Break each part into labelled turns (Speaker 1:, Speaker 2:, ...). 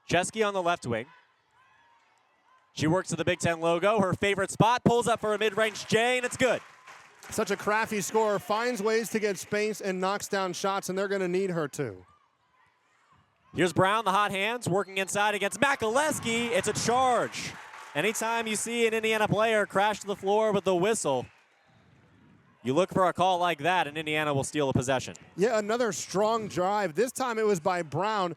Speaker 1: Chesky on the left wing. She works to the Big Ten logo, her favorite spot, pulls up for a mid-range J, and it's good.
Speaker 2: Such a crafty scorer, finds ways to get space and knocks down shots, and they're going to need her to.
Speaker 1: Here's Brown, the hot hands, working inside against Makaleski. It's a charge. Anytime you see an Indiana player crash to the floor with the whistle, you look for a call like that, and Indiana will steal a possession.
Speaker 2: Yeah, another strong drive. This time it was by Brown,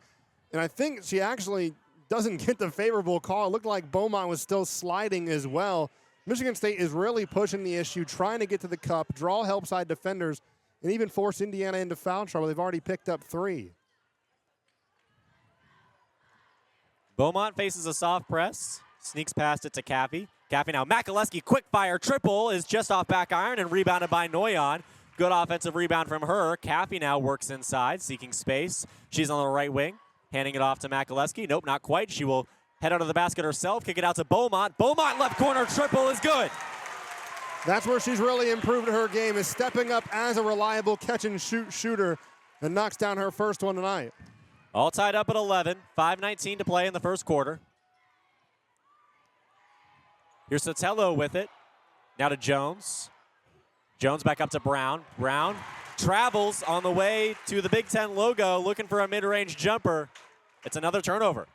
Speaker 2: and I think she actually doesn't get the favorable call. It looked like Beaumont was still sliding as well. Michigan State is really pushing the issue, trying to get to the cup, draw help side defenders, and even force Indiana into foul trouble. They've already picked up 3.
Speaker 1: Beaumont faces a soft press, sneaks past it to Caffey. Caffey now, Makaleski, quick fire triple is just off back iron and rebounded by Noyan. Good offensive rebound from her. Caffey now works inside, seeking space. She's on the right wing, handing it off to Makaleski. Nope, not quite. She will head out of the basket herself, kick it out to Beaumont. Beaumont left corner triple is good.
Speaker 2: That's where she's really improved her game, is stepping up as a reliable catch-and-shoot shooter and knocks down her first one tonight.
Speaker 1: All tied up at 11, 5:19 to play in the first quarter. Here's Sotelo with it. Now to Jones. Jones back up to Brown. Brown travels on the way to the Big Ten logo, looking for a mid-range jumper. It's another turnover.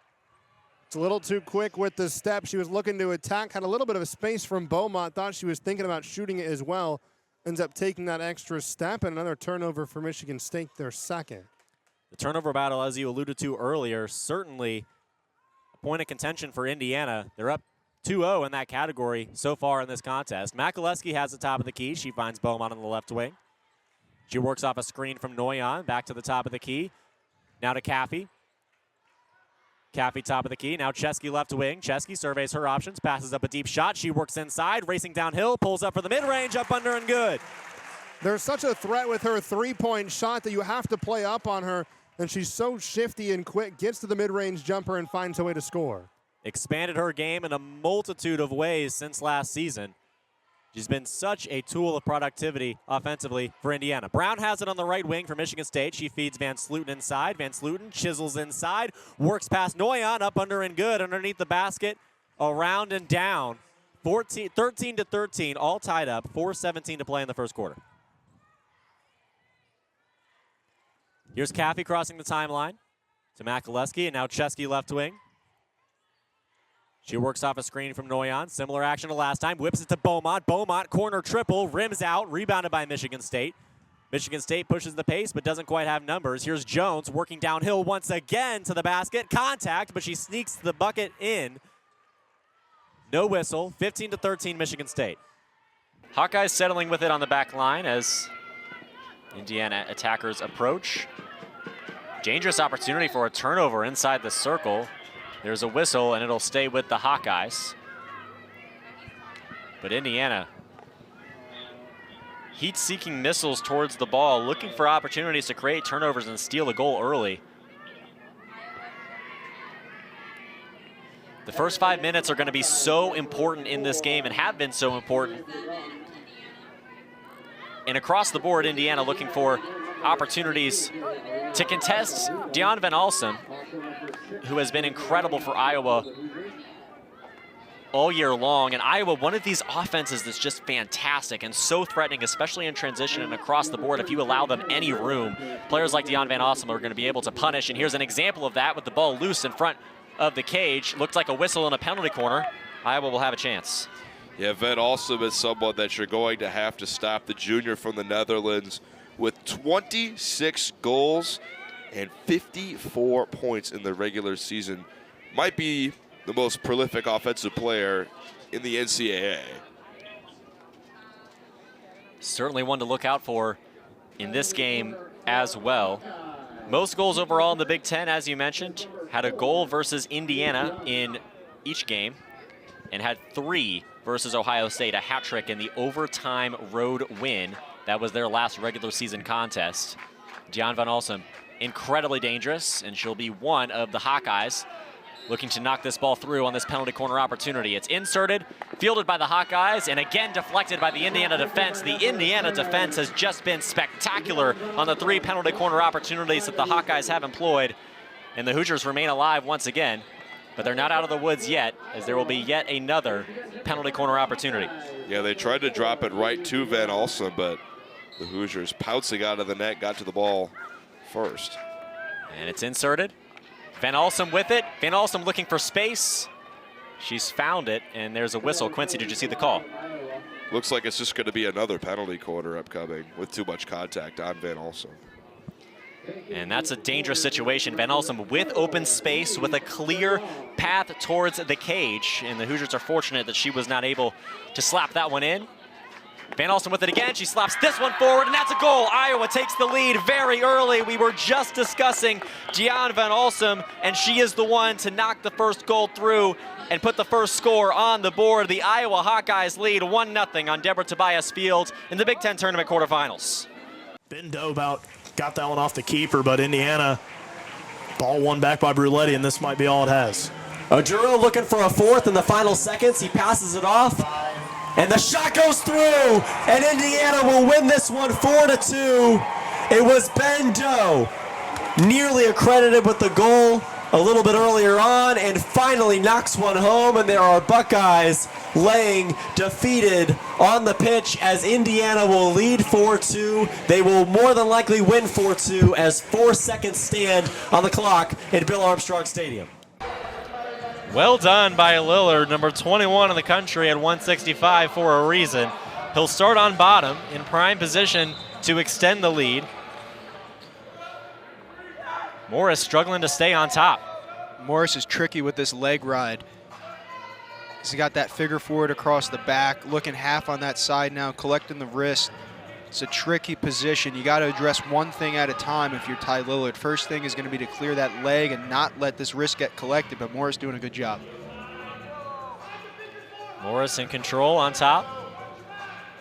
Speaker 2: It's a little too quick with the step. She was looking to attack, had a little bit of a space from Beaumont, thought she was thinking about shooting it as well. Ends up taking that extra step, and another turnover for Michigan State, their second.
Speaker 1: The turnover battle, as you alluded to earlier, certainly a point of contention for Indiana. They're up 2-0 in that category so far in this contest. Makaleski has the top of the key. She finds Beaumont on the left wing. She works off a screen from Noyan, back to the top of the key. Now to Caffey. Caffey top of the key. Now Chesky left wing. Chesky surveys her options, passes up a deep shot. She works inside, racing downhill, pulls up for the mid-range, up under and good.
Speaker 2: There's such a threat with her three-point shot that you have to play up on her, and she's so shifty and quick, gets to the mid-range jumper and finds a way to score.
Speaker 1: Expanded her game in a multitude of ways since last season. She's been such a tool of productivity offensively for Indiana. Brown has it on the right wing for Michigan State. She feeds Van Sluten inside. Van Sluten chisels inside, works past Noyan, up under and good, underneath the basket, around and down. 13-13, all tied up, 4:17 to play in the first quarter. Here's Caffey crossing the timeline to Makaleski, and now Chesky left wing. She works off a screen from Noyan. Similar action to last time. Whips it to Beaumont. Beaumont, corner triple, rims out, rebounded by Michigan State. Michigan State pushes the pace, but doesn't quite have numbers. Here's Jones working downhill once again to the basket. Contact, but she sneaks the bucket in. No whistle. 15-13, Michigan State. Hawkeyes settling with it on the back line as Indiana attackers approach. Dangerous opportunity for a turnover inside the circle. There's a whistle, and it'll stay with the Hawkeyes. But Indiana, heat-seeking missiles towards the ball, looking for opportunities to create turnovers and steal a goal early. The first 5 minutes are going to be so important in this game and have been so important. And across the board, Indiana looking for opportunities to contest Deon Van Alsem, who has been incredible for Iowa all year long. And Iowa, one of these offenses that's just fantastic and so threatening, especially in transition and across the board. If you allow them any room, players like Deon Van Alsem are going to be able to punish. And here's an example of that with the ball loose in front of the cage. Looks like a whistle in a penalty corner. Iowa will have a chance.
Speaker 3: Yeah, Van Alsem is someone that you're going to have to stop. The junior from the Netherlands with 26 goals and 54 points in the regular season. Might be the most prolific offensive player in the NCAA.
Speaker 1: Certainly one to look out for in this game as well. Most goals overall in the Big Ten, as you mentioned. Had a goal versus Indiana in each game and had 3 versus Ohio State, a hat trick in the overtime road win. That was their last regular season contest. Deon Van Alsem, incredibly dangerous, and she'll be one of the Hawkeyes looking to knock this ball through on this penalty corner opportunity. It's inserted, fielded by the Hawkeyes, and again deflected by the Indiana defense. The Indiana defense has just been spectacular on the 3 penalty corner opportunities that the Hawkeyes have employed. And the Hoosiers remain alive once again, but they're not out of the woods yet, as there will be yet another penalty corner opportunity.
Speaker 3: Yeah, they tried to drop it right to Van Alsem, but the Hoosiers pouncing out of the net, got to the ball first.
Speaker 1: And it's inserted. Van Alsem with it. Van Alsem looking for space. She's found it, and there's a whistle. Quincy, did you see the call?
Speaker 3: Looks like it's just going to be another penalty corner upcoming with too much contact on Van Alsem.
Speaker 1: And that's a dangerous situation. Van Alsem with open space, with a clear path towards the cage. And the Hoosiers are fortunate that she was not able to slap that one in. Van Alsem with it again. She slaps this one forward, and that's a goal. Iowa takes the lead very early. We were just discussing Deanne Van Alsem, and she is the one to knock the first goal through and put the first score on the board. The Iowa Hawkeyes lead 1-0 on Deborah Tobias Field in the Big Ten Tournament quarterfinals.
Speaker 4: Ben Doe got that one off the keeper, but Indiana, ball won back by Bruletti, and this might be all it has.
Speaker 5: Ojuro looking for a fourth in the final seconds. He passes it off, and the shot goes through, and Indiana will win this one 4-2. It was Ben Doe, nearly accredited with the goal a little bit earlier on, and finally knocks one home, and there are Buckeyes laying defeated on the pitch as Indiana will lead 4-2. They will more than likely win 4-2 as 4 seconds stand on the clock at Bill Armstrong Stadium.
Speaker 6: Well done by Lillard, number 21 in the country at 165 for a reason. He'll start on bottom in prime position to extend the lead. Morris struggling to stay on top.
Speaker 7: Morris is tricky with this leg ride. He's got that figure forward across the back, looking half on that side now, collecting the wrist. It's a tricky position. You got to address one thing at a time if you're Ty Lillard. First thing is going to be to clear that leg and not let this wrist get collected, but Morris doing a good job.
Speaker 6: Morris in control on top.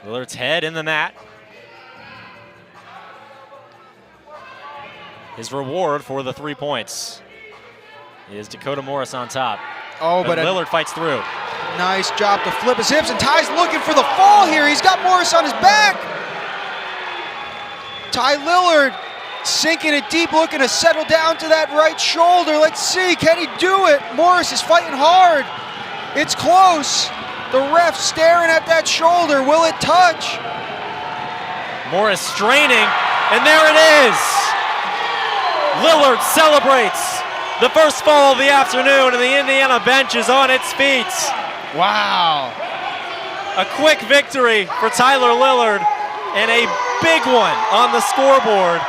Speaker 6: Lillard's head in the mat. His reward for the 3 points is Dakota Morris on top.
Speaker 7: Oh, but
Speaker 6: Lillard fights through.
Speaker 7: Nice job to flip his hips, and Ty's looking for the fall here. He's got Morris on his back. Ty Lillard sinking it deep, looking to settle down to that right shoulder. Let's see, can he do it? Morris is fighting hard. It's close. The ref staring at that shoulder. Will it touch?
Speaker 6: Morris straining, and there it is. Lillard celebrates the first fall of the afternoon, and the Indiana bench is on its feet.
Speaker 7: Wow.
Speaker 6: A quick victory for Tyler Lillard and a big one on the scoreboard.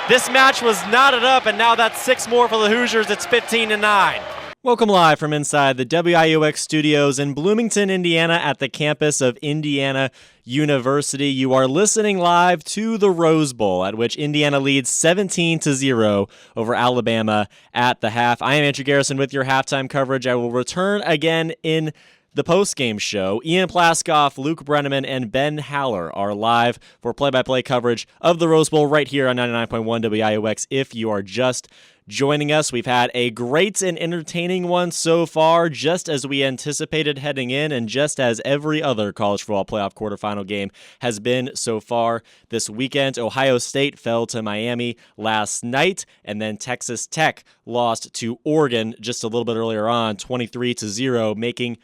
Speaker 6: This match was knotted up, and now that's 6 more for the Hoosiers. It's 15-9. Welcome live from inside the WIUX studios in Bloomington, Indiana at the campus of Indiana University. You are listening live to the Rose Bowl, at which Indiana leads 17-0 over Alabama at the half. I am Andrew Garrison with your halftime coverage. I will return again in the post-game show. Ian Plaskoff, Luke Brenneman, and Ben Haller are live for play-by-play coverage of the Rose Bowl right here on 99.1 WIUX. If you are just joining us, we've had a great and entertaining one so far, just as we anticipated heading in, and just as every other college football playoff quarterfinal game has been so far this weekend. Ohio State fell to Miami last night, and then Texas Tech lost to Oregon just a little bit earlier on, 23-0, making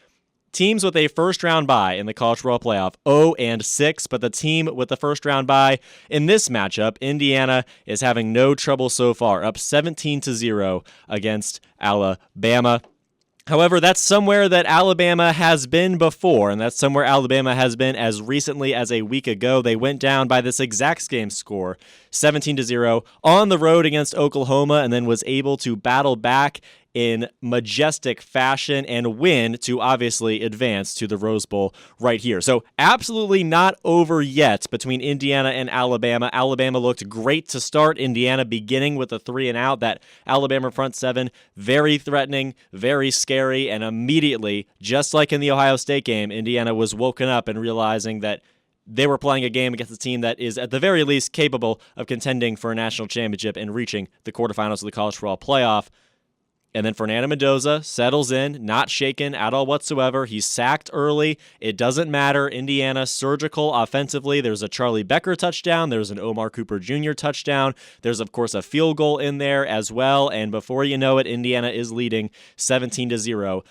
Speaker 6: teams with a first-round bye in the college football playoff 0-6, but the team with the first-round bye in this matchup, Indiana, is having no trouble so far, up 17-0 against Alabama. However, that's somewhere that Alabama has been before, and that's somewhere Alabama has been as recently as a week ago. They went down by this exact game score, 17-0, on the road against Oklahoma, and then was able to battle back in majestic fashion and win to obviously advance to the Rose Bowl right here. So absolutely not over yet between Indiana and Alabama. Alabama looked great to start. Indiana beginning with a 3-and-out. That Alabama front seven, very threatening, very scary, and immediately, just like in the Ohio State game, Indiana was woken up and realizing that they were playing a game against a team that is at the very least capable of contending for a national championship and reaching the quarterfinals of the college football playoff.
Speaker 1: And then Fernando Mendoza settles in, not shaken at all whatsoever. He's sacked early. It doesn't matter. Indiana surgical offensively. There's a Charlie Becker touchdown. There's an Omar Cooper Jr. touchdown. There's, of course, a field goal in there as well. And before you know it, Indiana is leading 17-0